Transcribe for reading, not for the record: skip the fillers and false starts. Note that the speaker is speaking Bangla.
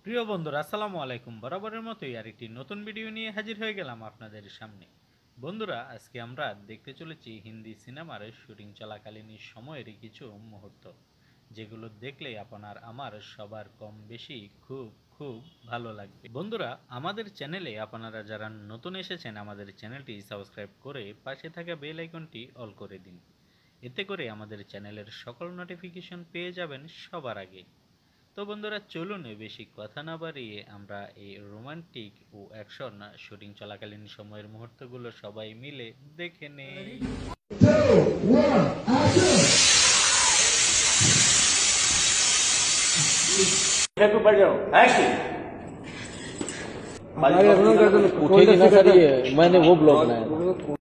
প্রিয় বন্ধুরা, আসসালামু আলাইকুম। বরাবরের মতোই আরেকটি নতুন ভিডিও নিয়ে হাজির হয়ে গেলাম আপনাদের সামনে। বন্ধুরা, আজকে আমরা দেখতে চলেছি হিন্দি সিনেমার শুটিং চলাকালীন সময়ের কিছু মুহূর্ত, যেগুলো দেখলে আপনার আমার সবার কম বেশি খুব ভালো লাগবে। বন্ধুরা, আমাদের চ্যানেলে আপনারা যারা নতুন এসেছেন, আমাদের চ্যানেলটি সাবস্ক্রাইব করে পাশে থাকা বেল আইকনটি অল করে দিন। এতে করে আমাদের চ্যানেলের সকল নোটিফিকেশন পেয়ে যাবেন সবার আগে। তো বন্ধুরা, চলুন বেশি কথা না বাড়িয়ে আমরা এই রোমান্টিক ও অ্যাকশন শুটিং চলাকালীন সময়ের মুহূর্তগুলো সবাই মিলে দেখে নেই। उठेगी ना सर, ये मैंने वो ब्लॉग बनाया था।